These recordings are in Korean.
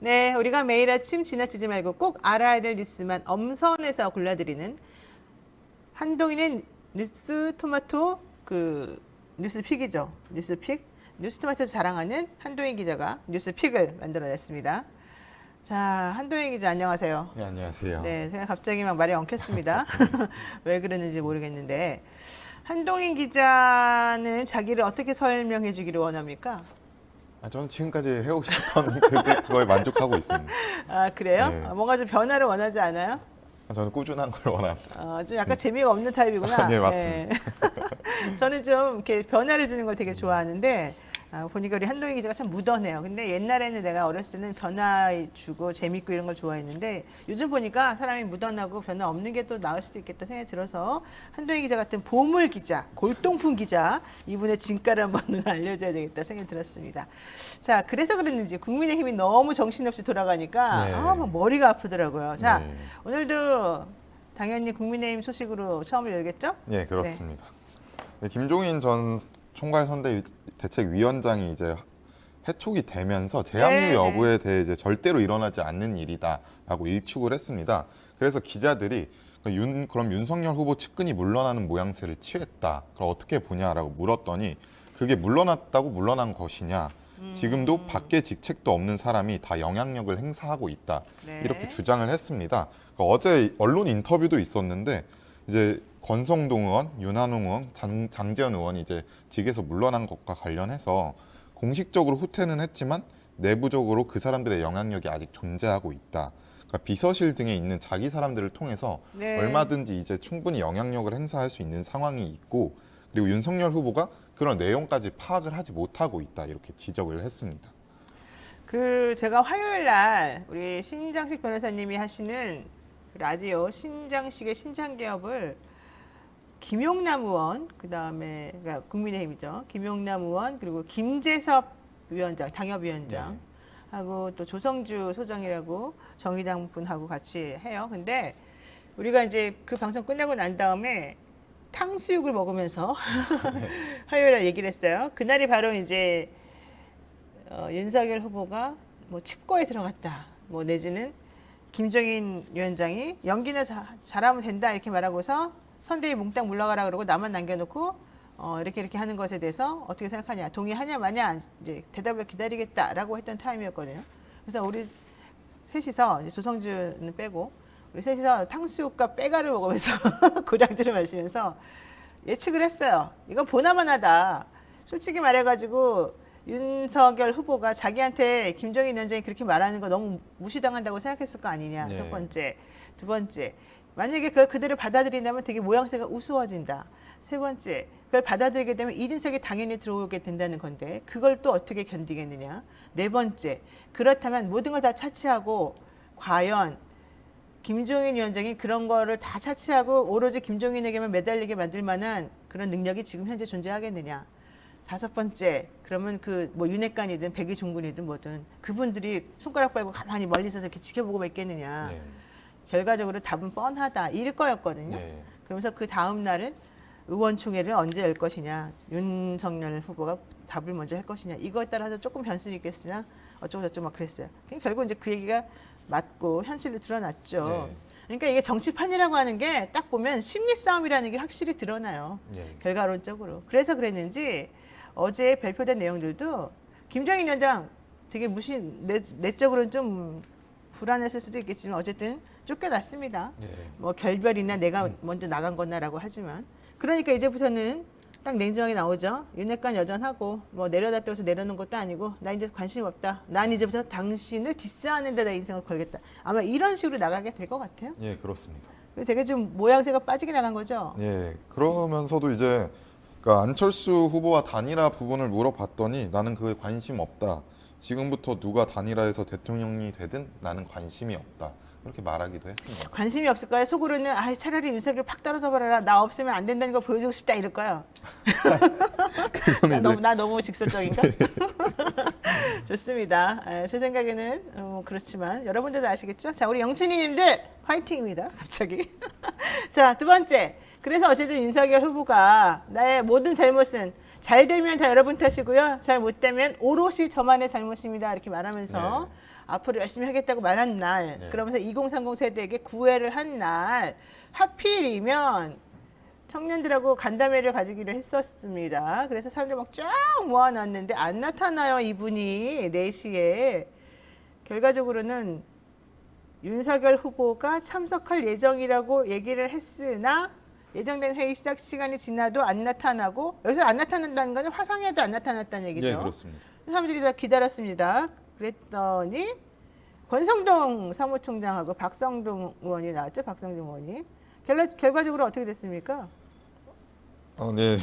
네, 우리가 매일 아침 지나치지 말고 꼭 알아야 될 뉴스만 엄선해서 골라드리는 한동희는 뉴스 토마토 뉴스픽이죠. 뉴스픽. 뉴스토마토 자랑하는 한동희 기자가 뉴스픽을 만들어냈습니다. 자, 한동희 기자 안녕하세요. 네, 안녕하세요. 네, 제가 갑자기 막 말이 엉켰습니다. 왜 그러는지 모르겠는데 한동희 기자는 자기를 어떻게 설명해 주기를 원합니까? 저는 지금까지 해오셨던 그거에 만족하고 있습니다. 아, 그래요? 네. 뭔가 좀 변화를 원하지 않아요? 저는 꾸준한 걸 원합니다. 좀 약간 재미가 없는 타입이구나. 네, 맞습니다. 저는 좀 이렇게 변화를 주는 걸 되게 좋아하는데 보니까 우리 한동희 기자가 참 묻어내요. 근데 옛날에는 내가 어렸을 때는 변화 주고 재밌고 이런 걸 좋아했는데 요즘 보니까 사람이 묻어나고 변화 없는 게 또 나을 수도 있겠다 생각이 들어서 한동희 기자 같은 보물 기자, 골동품 기자 이분의 진가를 한번 알려줘야 되겠다 생각이 들었습니다. 자, 그래서 그랬는지 국민의힘이 너무 정신없이 돌아가니까 네. 막 머리가 아프더라고요. 자, 네. 오늘도 당연히 국민의힘 소식으로 처음을 열겠죠? 네, 그렇습니다. 네, 김종인 전 총괄선대위원장이 이제 해촉이 되면서 재합류 네, 여부에 대해 이제 절대로 일어나지 않는 일이다라고 일축을 했습니다. 그래서 기자들이 그럼 윤석열 후보 측근이 물러나는 모양새를 취했다. 그럼 어떻게 보냐라고 물었더니 그게 물러났다고 물러난 것이냐. 지금도 밖에 직책도 없는 사람이 다 영향력을 행사하고 있다. 네. 이렇게 주장을 했습니다. 어제 언론 인터뷰도 있었는데 이제 권성동 의원, 윤한홍 의원, 장제원 의원이 이제 직에서 물러난 것과 관련해서 공식적으로 후퇴는 했지만 내부적으로 그 사람들의 영향력이 아직 존재하고 있다. 그러니까 비서실 등에 있는 자기 사람들을 통해서 네. 얼마든지 이제 충분히 영향력을 행사할 수 있는 상황이 있고 그리고 윤석열 후보가 그런 내용까지 파악을 하지 못하고 있다. 이렇게 지적을 했습니다. 제가 화요일 날 우리 신장식 변호사님이 하시는 라디오 신장식의 신장개업을 김용남 의원, 그다음에 그러니까 국민의힘이죠. 김용남 의원 그리고 김재섭 위원장, 당협위원장 네. 하고 또 조성주 소장이라고 정의당 분하고 같이 해요. 근데 우리가 이제 그 방송 끝나고 난 다음에 탕수육을 먹으면서 화요일 날 얘기를 했어요. 그날이 바로 이제 윤석열 후보가 뭐 칩거에 들어갔다. 뭐 내지는 김종인 위원장이 연기나 잘하면 된다 이렇게 말하고서 선대위 몽땅 물러가라 그러고 나만 남겨놓고 이렇게 하는 것에 대해서 어떻게 생각하냐, 동의하냐 마냐 이제 대답을 기다리겠다라고 했던 타임이었거든요. 그래서 우리 셋이서 이제 조성주는 빼고 우리 셋이서 탕수육과 빼가를 먹으면서 고량주를 마시면서 예측을 했어요. 이건 보나마나다. 솔직히 말해가지고 윤석열 후보가 자기한테 김종인 위원장이 그렇게 말하는 거 너무 무시당한다고 생각했을 거 아니냐. 네. 첫 번째. 두 번째. 만약에 그걸 그대로 받아들인다면 되게 모양새가 우스워진다. 세 번째. 그걸 받아들이게 되면 이준석이 당연히 들어오게 된다는 건데 그걸 또 어떻게 견디겠느냐. 네 번째. 그렇다면 모든 걸 다 차치하고 과연 김종인 위원장이 그런 거를 다 차치하고 오로지 김종인에게만 매달리게 만들 만한 그런 능력이 지금 현재 존재하겠느냐. 다섯 번째, 그러면 뭐 윤핵관이든 백의종군이든 뭐든 그분들이 손가락 빨고 가만히 멀리서 이렇게 지켜보고만 있겠느냐. 네. 결과적으로 답은 뻔하다. 일 거였거든요. 네. 그러면서 그 다음 날은 의원총회를 언제 열 것이냐. 윤석열 후보가 답을 먼저 할 것이냐. 이거에 따라서 조금 변수는 있겠으나 어쩌고 저쩌고 막 그랬어요. 결국 이제 그 얘기가 맞고 현실로 드러났죠. 네. 그러니까 이게 정치판이라고 하는 게 딱 보면 심리 싸움이라는 게 확실히 드러나요. 네. 결과론적으로. 그래서 그랬는지 어제 발표된 내용들도 김종인 위원장 되게 내적으로는 좀 불안했을 수도 있겠지만 어쨌든 쫓겨났습니다. 네. 뭐 결별이나 내가 먼저 나간 거나라고 하지만 그러니까 이제부터는 딱 냉정하게 나오죠. 윤핵관 여전하고 뭐 내려놨다고 해서 내려놓은 것도 아니고 나 이제 관심 없다. 난 이제부터 당신을 디스하는 데다 인생을 걸겠다. 아마 이런 식으로 나가게 될 것 같아요. 예, 그렇습니다. 되게 좀 모양새가 빠지게 나간 거죠. 예, 그러면서도 이제 그러니까 안철수 후보와 단일화 부분을 물어봤더니 나는 그에 관심 없다. 지금부터 누가 단일화해서 대통령이 되든 나는 관심이 없다. 이렇게 말하기도 했습니다. 관심이 없을까요? 속으로는 차라리 윤석열 팍 떨어져 버려라. 나 없으면 안 된다는 걸 보여주고 싶다 이럴 거예요. 나 너무 직설적인가? 좋습니다. 제 생각에는 그렇지만 여러분들도 아시겠죠? 자, 우리 영춘이님들 화이팅입니다. 갑자기. 자, 두 번째. 그래서 어쨌든 윤석열 후보가 나의 모든 잘못은 잘 되면 다 여러분 탓이고요. 잘 못 되면 오롯이 저만의 잘못입니다. 이렇게 말하면서 앞으로 열심히 하겠다고 말한 날, 네. 그러면서 2030 세대에게 구애를 한 날, 하필이면 청년들하고 간담회를 가지기로 했었습니다. 그래서 사람들 막 쫙 모아놨는데 안 나타나요, 이분이 4시에. 결과적으로는 윤석열 후보가 참석할 예정이라고 얘기를 했으나 예정된 회의 시작 시간이 지나도 안 나타나고, 여기서 안 나타난다는 건 화상에도 안 나타났다는 얘기죠. 예, 그렇습니다. 사람들이 다 기다렸습니다. 그랬더니 권성동 사무총장하고 박성동 의원이 나왔죠. 박성동 의원이. 결과적으로 어떻게 됐습니까? 네.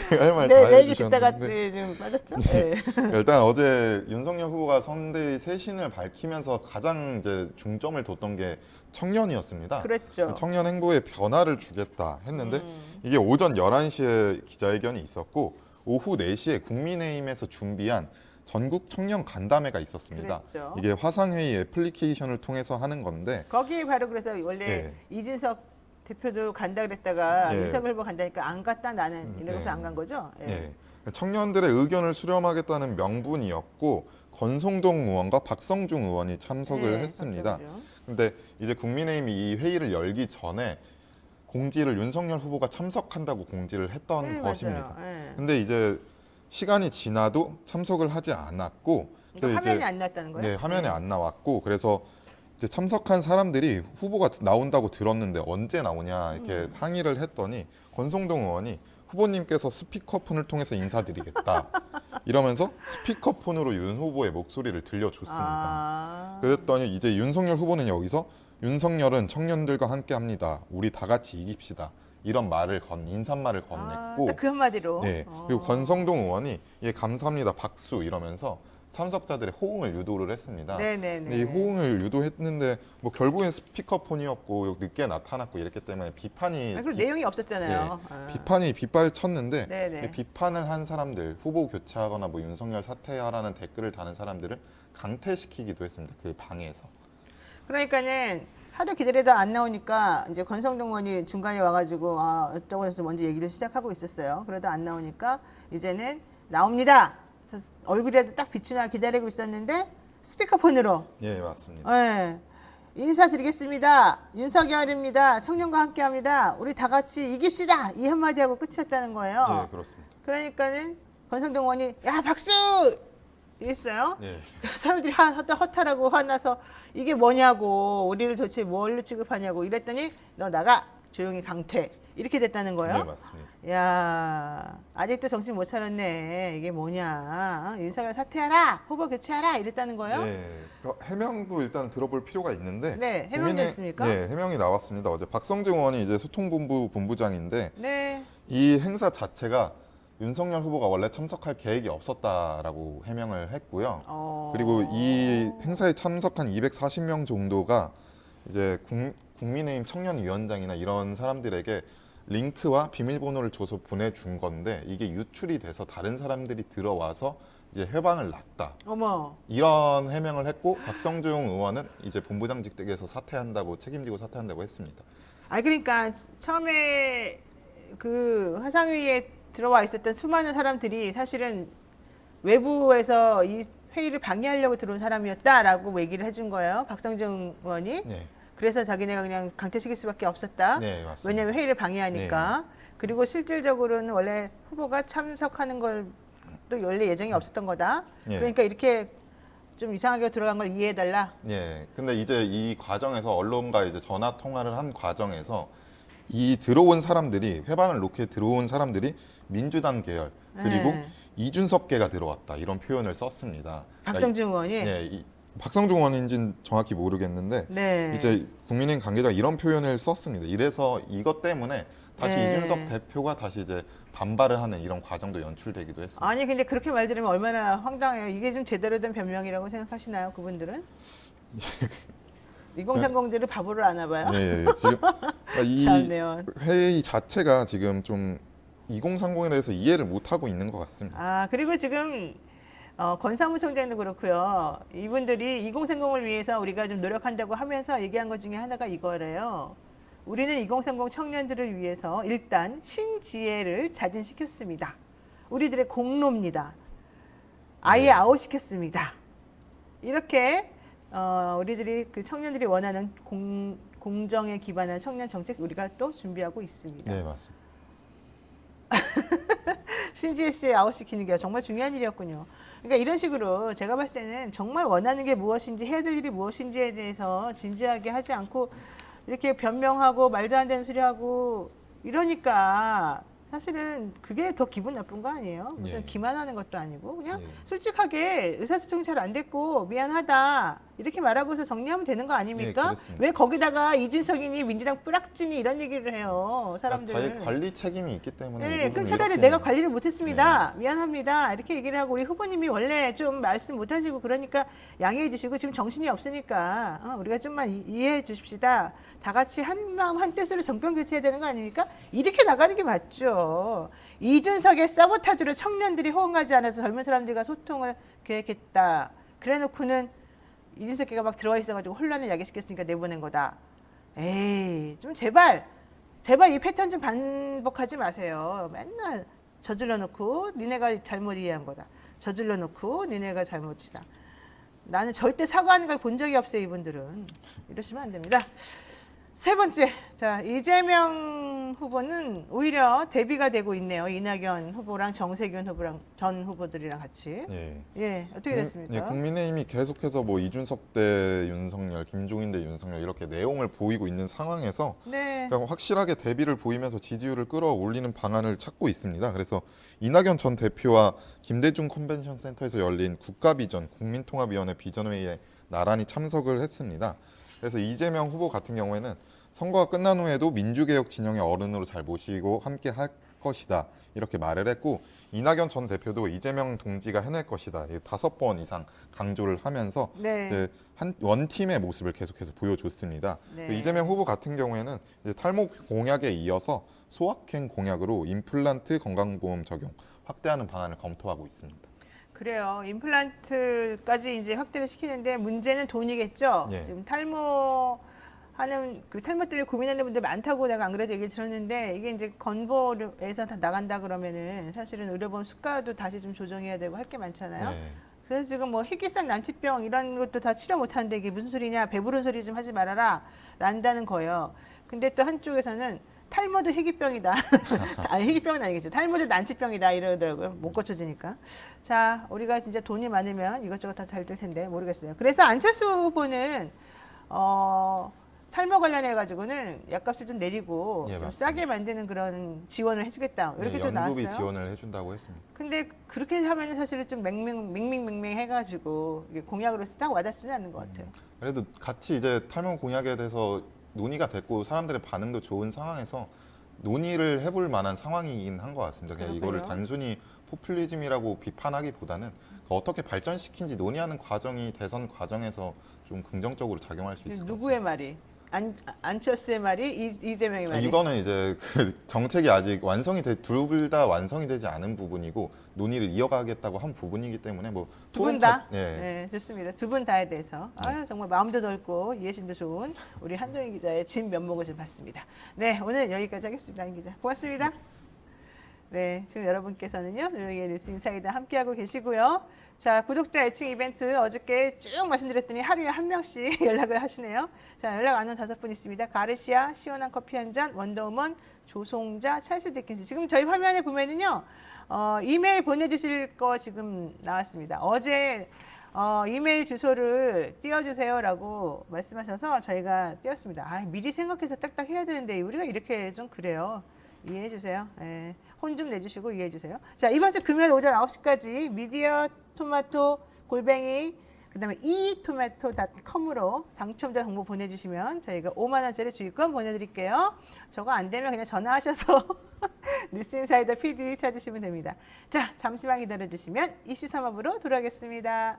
제가 할 말 다 내 얘기 듣다가 해주셨는데 좀 빠졌죠? 네. 일단 어제 윤석열 후보가 선대위 쇄신을 밝히면서 가장 이제 중점을 뒀던 게 청년이었습니다. 그랬죠. 청년 행보에 변화를 주겠다 했는데 이게 오전 11시에 기자회견이 있었고 오후 4시에 국민의힘에서 준비한 전국 청년 간담회가 있었습니다. 그랬죠. 이게 화상회의 애플리케이션을 통해서 하는 건데 거기 바로 그래서 원래 예. 이준석 대표도 간다 그랬다가 예. 윤석열 후보 간다니까 안 갔다 나는 이러면서 네. 안 간 거죠? 예. 예. 청년들의 의견을 수렴하겠다는 명분이었고 권성동 의원과 박성중 의원이 참석을 네, 했습니다. 박성중. 근데 이제 국민의힘이 이 회의를 열기 전에 공지를 윤석열 후보가 참석한다고 공지를 했던 네, 것입니다. 맞아요. 예. 근데 이제 시간이 지나도 참석을 하지 않았고 그러니까 그래서 화면이 안 났다는 거예요? 네, 화면에 안 나왔고 그래서 이제 참석한 사람들이 후보가 나온다고 들었는데 언제 나오냐 이렇게 항의를 했더니 권성동 의원이 후보님께서 스피커폰을 통해서 인사드리겠다 이러면서 스피커폰으로 윤 후보의 목소리를 들려줬습니다. 아. 그랬더니 이제 윤석열 후보는 여기서 윤석열은 청년들과 함께합니다. 우리 다 같이 이깁시다. 이런 말을 인사말을 건넸고 딱 그 한마디로. 네. 그리고 권성동 의원이 예 감사합니다 박수 이러면서 참석자들의 호응을 유도를 했습니다. 네네네. 근데 이 호응을 유도했는데 뭐 결국엔 스피커폰이었고 늦게 나타났고 이랬기 때문에 비판이 그리고 내용이 없었잖아요. 예, 아. 비판이 빗발쳤는데 네네. 이 비판을 한 사람들 후보 교체하거나 뭐 윤석열 사퇴하라는 댓글을 다는 사람들을 강퇴시키기도 했습니다. 그 방에서. 그러니까는 하도 기다리다 안 나오니까 이제 권성동 의원이 중간에 와가지고 어쩌고 해서 먼저 얘기를 시작하고 있었어요. 그러다 안 나오니까 이제는 나옵니다. 그래서 얼굴이라도 딱 비추나 기다리고 있었는데 스피커폰으로 예 맞습니다. 예, 인사드리겠습니다. 윤석열입니다. 청년과 함께합니다. 우리 다 같이 이깁시다. 이 한마디 하고 끝이었다는 거예요. 예 그렇습니다. 그러니까는 권성동 의원이 야 박수 이랬어요. 예. 사람들이 허탈하고 화나서 이게 뭐냐고 우리를 도대체 뭘로 취급하냐고 이랬더니 너 나가 조용히 강퇴 이렇게 됐다는 거예요. 네 맞습니다. 야 아직도 정신 못 차렸네. 이게 뭐냐. 윤석열 사퇴하라. 후보 교체하라 이랬다는 거예요. 예, 해명도 일단 들어볼 필요가 있는데. 네, 해명도 있습니까? 네, 해명이 나왔습니다. 어제 박성중 의원이 이제 소통본부 본부장인데 네. 이 행사 자체가 윤석열 후보가 원래 참석할 계획이 없었다라고 해명을 했고요. 그리고 이 행사에 참석한 240명 정도가 이제 국민의힘 청년위원장이나 이런 사람들에게 링크와 비밀번호를 줘서 보내준 건데 이게 유출이 돼서 다른 사람들이 들어와서 이제 회방을 났다. 어머. 이런 해명을 했고 박성중 의원은 이제 본부장직에서 사퇴한다고 책임지고 사퇴한다고 했습니다. 아 그러니까 처음에 그 화상회의에 들어와 있었던 수많은 사람들이 사실은 외부에서 이 회의를 방해하려고 들어온 사람이었다라고 얘기를 해준 거예요. 박성중 의원이. 네, 그래서 자기네가 그냥 강퇴시킬 수밖에 없었다. 네 맞습니다. 왜냐하면 회의를 방해하니까. 그리고 실질적으로는 원래 후보가 참석하는 걸 또 원래 예정이 없었던 거다. 예. 그러니까 이렇게 좀 이상하게 들어간 걸 이해해달라. 예, 근데 이제 이 과정에서 언론과 이제 전화 통화를 한 과정에서 이 들어온 사람들이 회방을 놓게 들어온 사람들이 민주당 계열 그리고 네. 이준석계가 들어왔다 이런 표현을 썼습니다. 박성중 의원이. 네, 박성중 의원인지는 정확히 모르겠는데 네. 이제 국민의힘 관계자가 이런 표현을 썼습니다. 이래서 이것 때문에 다시 네. 이준석 대표가 다시 이제 반발을 하는 이런 과정도 연출되기도 했습니다. 아니 근데 그렇게 말 들으면 얼마나 황당해요. 이게 좀 제대로 된 변명이라고 생각하시나요, 그분들은? 2030들을 바보를 아나 봐요. 네, 지금 이 참네요. 회의 자체가 지금 좀 2030에 대해서 이해를 못 하고 있는 것 같습니다. 아 그리고 지금 권 사무총장도 그렇고요. 이분들이 2030을 위해서 우리가 좀 노력한다고 하면서 얘기한 것 중에 하나가 이거래요. 우리는 2030 청년들을 위해서 일단 신지혜를 자진시켰습니다. 우리들의 공로입니다. 아예 네. 아웃시켰습니다. 이렇게 우리들이 그 청년들이 원하는 공정에 기반한 청년 정책 우리가 또 준비하고 있습니다. 네, 맞습니다. 신지혜 씨 아웃시키는 게 정말 중요한 일이었군요. 그러니까 이런 식으로 제가 봤을 때는 정말 원하는 게 무엇인지 해야 될 일이 무엇인지에 대해서 진지하게 하지 않고 이렇게 변명하고 말도 안 되는 소리 하고 이러니까 사실은 그게 더 기분 나쁜 거 아니에요? 무슨 예. 기만하는 것도 아니고 그냥 예. 솔직하게 의사소통이 잘 안 됐고 미안하다 이렇게 말하고서 정리하면 되는 거 아닙니까? 그렇습니다. 왜 거기다가 이준석이니 민주당 뿌락지니 이런 얘기를 해요 사람들은. 자기 관리 책임이 있기 때문에 이 네, 그럼 부분을 차라리 이렇게- 내가 관리를 못했습니다. 미안합니다. 이렇게 얘기를 하고 우리 후보님이 원래 좀 말씀 못하시고 그러니까 양해해 주시고 지금 정신이 없으니까 우리가 좀만 이해해 주십시다. 다 같이 한 마음 한 뜻으로 정권 교체해야 되는 거 아닙니까? 이렇게 나가는 게 맞죠. 이준석의 서보타주로 청년들이 호응하지 않아서 젊은 사람들과 소통을 계획했다. 그래놓고는 이준석이가 막 들어와 있어가지고 혼란을 야기시켰으니까 내보낸 거다. 에이, 좀 제발 이 패턴 좀 반복하지 마세요. 맨날 저질러 놓고 니네가 잘못 이해한 거다. 저질러 놓고 니네가 잘못이다. 나는 절대 사과하는 걸 본 적이 없어요, 이분들은. 이러시면 안 됩니다. 세 번째, 자 이재명 후보는 오히려 대비가 되고 있네요. 이낙연 후보랑 정세균 후보랑 전 후보들이랑 같이. 예. 예, 어떻게 됐습니까? 예, 국민의힘이 계속해서 뭐 이준석 대 윤석열, 김종인 대 윤석열 이렇게 내용을 보이고 있는 상황에서 네. 그러니까 확실하게 대비를 보이면서 지지율을 끌어올리는 방안을 찾고 있습니다. 그래서 이낙연 전 대표와 김대중 컨벤션 센터에서 열린 국가비전 국민통합위원회 비전회의에 나란히 참석을 했습니다. 그래서 이재명 후보 같은 경우에는 선거가 끝난 후에도 민주개혁 진영의 어른으로 잘 모시고 함께 할 것이다 이렇게 말을 했고 이낙연 전 대표도 이재명 동지가 해낼 것이다 5번 이상 강조를 하면서 네. 한 원팀의 모습을 계속해서 보여줬습니다. 네. 이재명 후보 같은 경우에는 이제 탈모 공약에 이어서 소확행 공약으로 임플란트 건강보험 적용 확대하는 방안을 검토하고 있습니다. 그래요. 임플란트까지 이제 확대를 시키는데 문제는 돈이겠죠. 예. 지금 탈모하는 그 탈모 때문에 고민하는 분들 많다고 내가 안 그래도 얘기 들었는데 이게 이제 건보에서 다 나간다 그러면은 사실은 의료보험 수가도 다시 좀 조정해야 되고 할 게 많잖아요. 네. 그래서 지금 뭐 희귀성 난치병 이런 것도 다 치료 못 하는데 이게 무슨 소리냐 배부른 소리 좀 하지 말아라 란다는 거예요. 근데 또 한쪽에서는 탈모도 희귀병이다. 아니 희귀병은 아니겠지. 탈모도 난치병이다 이러더라고요. 못 고쳐지니까. 자, 우리가 진짜 돈이 많으면 이것저것 다 잘 될 텐데 모르겠어요. 그래서 안철수 후보는 탈모 관련해 가지고는 약값을 좀 내리고 예, 좀 맞습니다. 싸게 만드는 그런 지원을 해주겠다. 이렇게 네, 또 연구비 나왔어요. 지원을 해준다고 했습니다. 근데 그렇게 하면 사실은 좀 맹맹 해가지고 이게 공약으로서 딱 와닿지는 않는 것 같아요. 그래도 같이 이제 탈모 공약에 대해서 논의가 됐고 사람들의 반응도 좋은 상황에서 논의를 해볼 만한 상황이긴 한 것 같습니다. 그냥 이거를 그렇군요. 단순히 포퓰리즘이라고 비판하기보다는 어떻게 발전시킨지 논의하는 과정이 대선 과정에서 좀 긍정적으로 작용할 수 있을 것 누구의 같습니다. 말이? 안철수의 말이 이재명의 말이? 이거는 이제 그 정책이 아직 둘 다 완성이 되지 않은 부분이고 논의를 이어가겠다고 한 부분이기 때문에 뭐 두 분 토론 다? 예. 네, 좋습니다. 두 분 다에 대해서 아유, 정말 마음도 넓고 이해심도 좋은 우리 한동희 기자의 진 면목을 좀 봤습니다. 네, 오늘 여기까지 하겠습니다. 한 기자. 고맙습니다. 네, 지금 여러분께서는요, 조용히 뉴스 인사이드 함께하고 계시고요. 자, 구독자 애칭 이벤트 어저께 쭉 말씀드렸더니 하루에 한 명씩 연락을 하시네요. 자, 연락 안 온 5분 있습니다. 가르시아, 시원한 커피 한 잔, 원더우먼, 조송자, 찰스 디킨스. 지금 저희 화면에 보면은요, 이메일 보내주실 거 지금 나왔습니다. 어제 이메일 주소를 띄워주세요라고 말씀하셔서 저희가 띄웠습니다. 아, 미리 생각해서 딱딱 해야 되는데 우리가 이렇게 좀 그래요. 이해해 주세요. 예. 혼 좀 내주시고 이해해 주세요. 자, 이번 주 금요일 오전 9시까지 미디어 토마토 골뱅이 그다음에 이토마토.com으로 당첨자 정보 보내주시면 저희가 5만 원짜리 주유권 보내드릴게요. 저거 안 되면 그냥 전화하셔서 뉴스인사이더 PD 찾으시면 됩니다. 자, 잠시만 기다려주시면 이슈 3업으로 돌아오겠습니다.